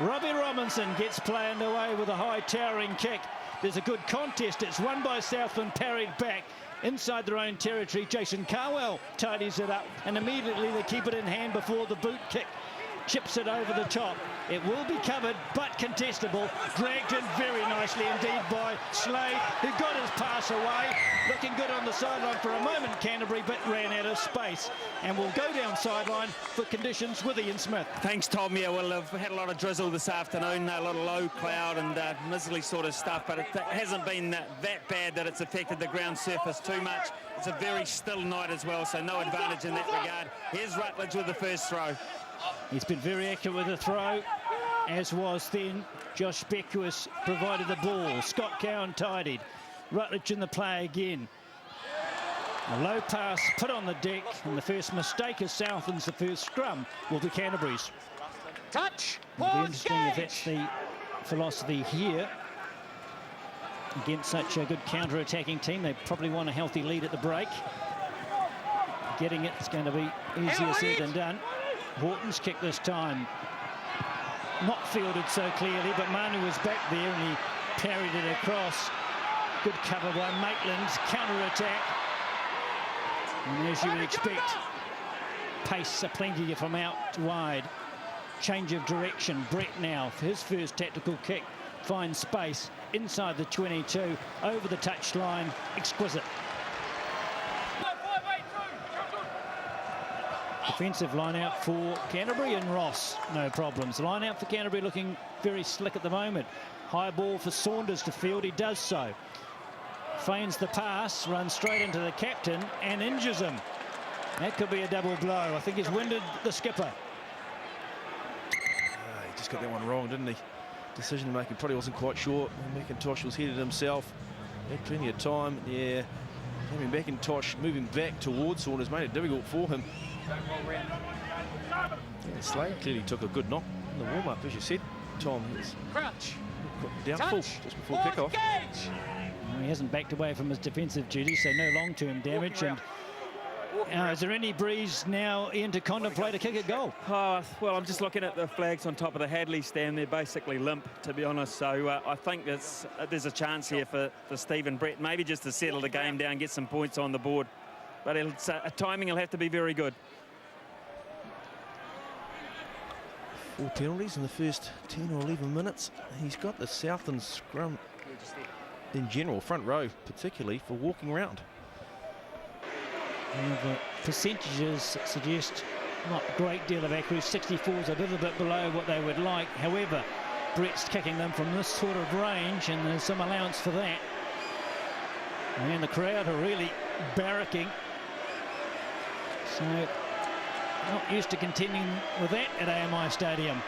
Robbie Robinson gets play underway with a high towering kick. There's a good contest. It's won by Southland, parried back. Inside their own territory, Jason Carwell tidies it up, and immediately they keep it in hand before the boot kick chips it over the top. It will be covered, but contestable. Dragged in very nicely indeed by Slade, who got his pass away. Looking good on the sideline for a moment, Canterbury, but ran out of space. And will go down sideline for conditions with Ian Smith. Thanks, Tom. Yeah, well, I've had a lot of drizzle this afternoon, a lot of low cloud and miserly sort of stuff, but it hasn't been that bad that it's affected the ground surface too much. It's a very still night as well, so no advantage in that regard. Here's Rutledge with the first throw. He's been very accurate with the throw, as was then Josh Beck, who has provided the ball. Scott Cowan tidied. Rutledge in the play again. A low pass put on the deck, and the first mistake is Southland's. The first scrum will be Canterbury's. Touch. It'll be interesting if that's the philosophy here. Against such a good counter-attacking team, they probably want a healthy lead at the break. Getting it's going to be easier said than done. Horton's kick this time. Not fielded so clearly, but Manu was back there and he parried it across. Good cover by Maitland, counter-attack. And as you would expect, pace aplenty from out wide. Change of direction. Brett now, for his first tactical kick, finds space inside the 22, over the touchline. Exquisite. Defensive line out for Canterbury, and Ross, no problems. Line out for Canterbury looking very slick at the moment. High ball for Saunders to field, he does so. Feigns the pass, runs straight into the captain and injures him. That could be a double blow. I think he's winded the skipper. He just got that one wrong, didn't he? Decision making probably wasn't quite sure. McIntosh was headed himself. Had plenty of time. Yeah, having McIntosh moving back towards Saunders made it difficult for him. Yeah, Slade clearly took a good knock in the warm-up, as you said, Tom. Crouch. Doubtful just before kick-off. He hasn't backed away from his defensive duties, so no long-term damage. And is there any breeze now, Ian, to contemplate a kick at goal? Oh, well, I'm just looking at the flags on top of the Hadley stand. They're basically limp, to be honest. So I think there's a chance here for Stephen Brett, maybe just to settle the game down, get some points on the board. But timing will have to be very good. 4 penalties in the first 10 or 11 minutes. He's got the Southland scrum in general, front row particularly, for walking around. The percentages suggest not a great deal of accuracy. 64 is a little bit below what they would like. However, Brett's kicking them from this sort of range, and there's some allowance for that. And the crowd are really barracking. So, not used to continuing with that at AMI Stadium.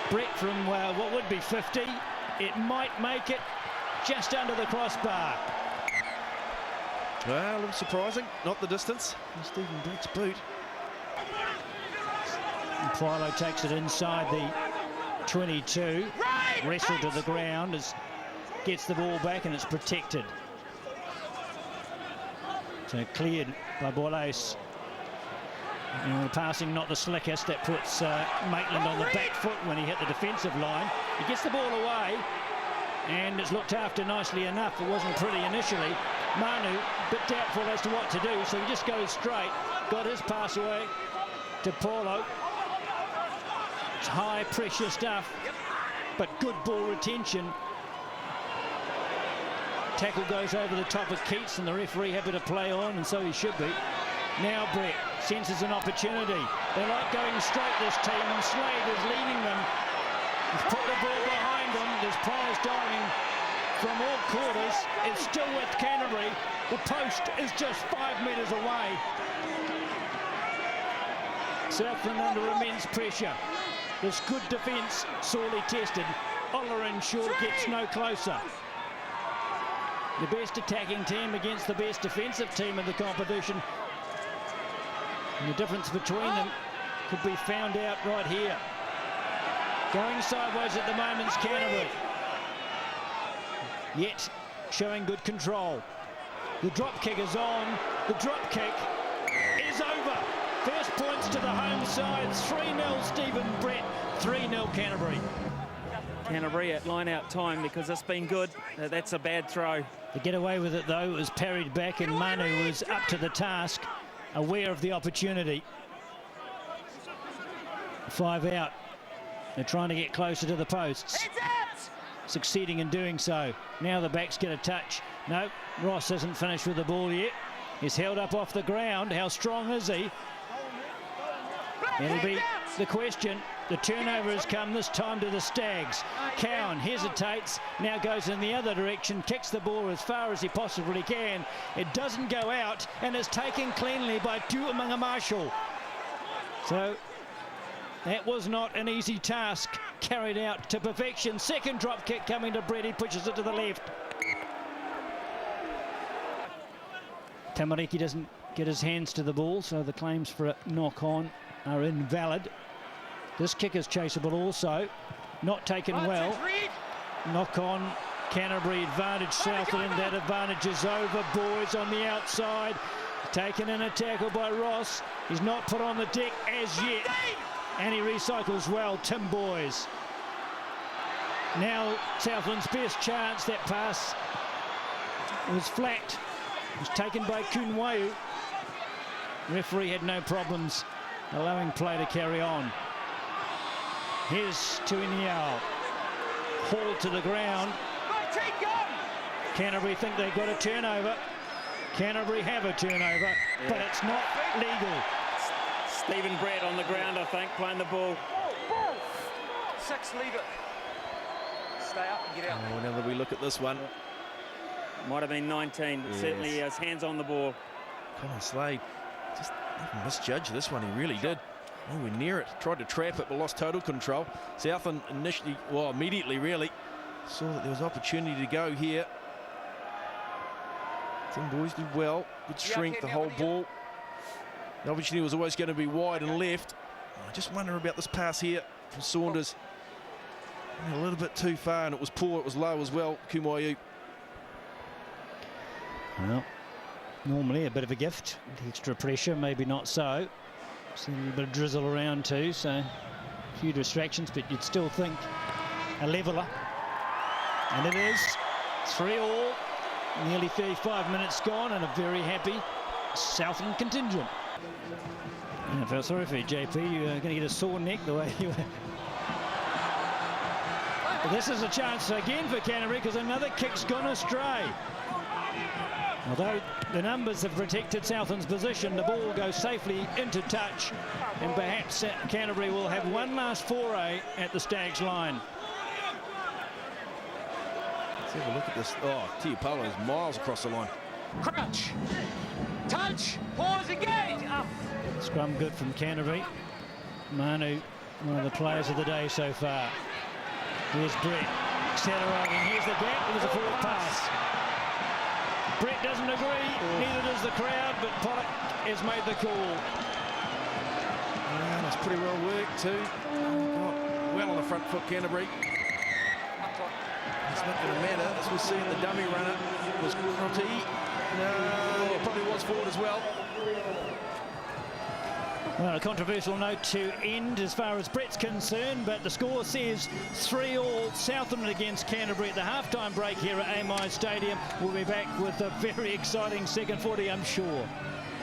Brett from what would be 50. It might make it just under the crossbar. Well, a little surprising. Not the distance. Stephen Brett's boot. And Philo takes it inside the 22. Wrestled to the ground. Gets the ball back and it's protected. So cleared by Boileau. And the passing not the slickest. That puts Maitland on the back foot when he hit the defensive line. He gets the ball away and it's looked after nicely enough. It wasn't pretty initially. Manu, a bit doubtful as to what to do, so he just goes straight. Got his pass away to Paulo. It's high pressure stuff, but good ball retention. Tackle goes over the top of Keats and the referee happy to play on, and so he should be. Now Brett senses an opportunity. They like going straight, this team, and Slade is leading them. He's put the ball behind them. There's players diving from all quarters. It's still with Canterbury. The post is just 5 metres away. Southland under immense pressure. This good defence sorely tested. Olerin sure gets no closer. The best attacking team against the best defensive team in the competition. And the difference between them could be found out right here. Going sideways at the moment's Canterbury. Yet showing good control. The drop kick is on. The drop kick is over. First points to the home side. 3-0 Stephen Brett. Canterbury. Canterbury at line-out time because it's been good. That's a bad throw. To get away with it, though, it was parried back, and Manu was up to the task, aware of the opportunity. 5 out. They're trying to get closer to the posts. Succeeding in doing so. Now the backs get a touch. No, Ross hasn't finished with the ball yet. He's held up off the ground. How strong is he? It'll be the question. The turnover has come this time to the Stags. Cowan hesitates, now goes in the other direction, kicks the ball as far as he possibly can. It doesn't go out, and it's taken cleanly by Tuamanga Marshall. So that was not an easy task, carried out to perfection. Second drop kick coming to Brett, he pushes it to the left. Tamariki doesn't get his hands to the ball, so the claims for a knock-on are invalid. This kick is chaseable also, not taken well. Knock-on, Canterbury advantage, Southland, that advantage is over. Boys on the outside, taken in a tackle by Ross. He's not put on the deck as yet, and he recycles well, Tim Boys. Now Southland's best chance, that pass was flat. It was taken by Kunwayu. Referee had no problems allowing play to carry on. Here's Tuiniao, hauled to the ground. Canterbury think they've got a turnover. Canterbury have a turnover, but it's not legal. Stephen Brett on the ground, I think, playing the ball. 6, leave it. Stay up and get out. Oh, now that we look at this one. Might have been 19. Yes. Certainly he has hands on the ball. Colin Slade just misjudged this one, he really did. Nowhere near it. Tried to trap it, but lost total control. Southland initially, well, immediately really, saw that there was opportunity to go here. Tim Boys did well. Good strength, the whole ball. The opportunity was always going to be wide and left. I just wonder about this pass here from Saunders. A little bit too far, and it was poor, it was low as well, Kumayu. Well, normally a bit of a gift. The extra pressure, maybe not so. Seen a little bit of drizzle around too, so a few distractions, but you'd still think a leveller. And it is 3-all. Nearly 35 minutes gone, and a very happy Southland contingent. I feel sorry for you, JP. You're going to get a sore neck the way you were. But this is a chance again for Canterbury, because another kick's gone astray. Although the numbers have protected Southland's position, the ball goes safely into touch, and perhaps Canterbury will have one last foray at the Stags line. Let's have a look at this. Oh, Tiapolo is miles across the line. Crouch. Touch. Pause, engage. Up. Scrum good from Canterbury. Manu, one of the players of the day so far. Here's Brett accelerating. Here's the gap. It was a forward pass. Brett doesn't agree, neither does the crowd, but Pollock has made the call. And it's pretty well worked too. Got well on the front foot, Canterbury. It's not going to matter, as we see in the dummy runner was Crotty. No, it probably was forward as well. Well, a controversial note to end as far as Brett's concerned, but the score says 3-all Southland against Canterbury at the halftime break here at AMI Stadium. We'll be back with a very exciting second 40, I'm sure.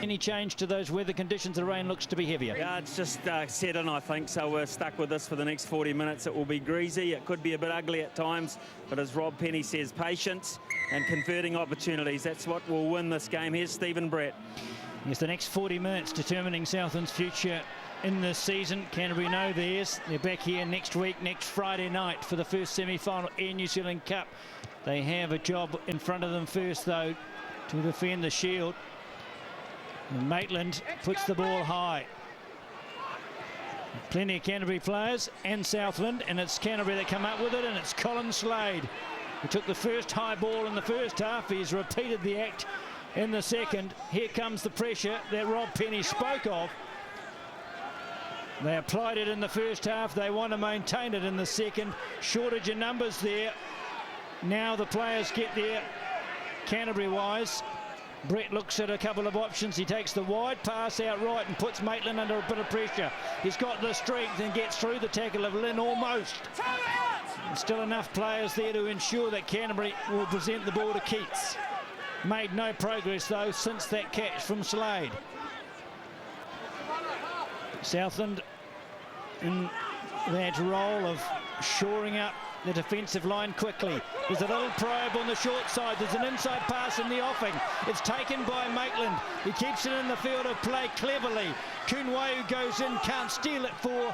Any change to those weather conditions? The rain looks to be heavier. Yeah, it's just set in, I think, so we're stuck with this for the next 40 minutes. It will be greasy, it could be a bit ugly at times, but as Rob Penny says, patience and converting opportunities. That's what will win this game. Here's Stephen Brett. Yes, the next 40 minutes determining Southland's future in this season. Canterbury know theirs. They're back here next week, next Friday night, for the first semi-final Air New Zealand Cup. They have a job in front of them first, though, to defend the shield. And Maitland puts the ball high. Plenty of Canterbury players and Southland, and it's Canterbury that come up with it, and it's Colin Slade who took the first high ball in the first half. He's repeated the act in the second. Here comes the pressure that Rob Penny spoke of. They applied it in the first half. They want to maintain it in the second. Shortage of numbers there. Now the players get there, Canterbury-wise. Brett looks at a couple of options. He takes the wide pass out right and puts Maitland under a bit of pressure. He's got the strength and gets through the tackle of Lynn almost. Still enough players there to ensure that Canterbury will present the ball to Keats. Made no progress though since that catch from Slade. Southland in that role of shoring up the defensive line quickly. There's a little probe on the short side. There's an inside pass in the offing. It's taken by Maitland. He keeps it in the field of play cleverly. Kunwau goes in, can't steal it for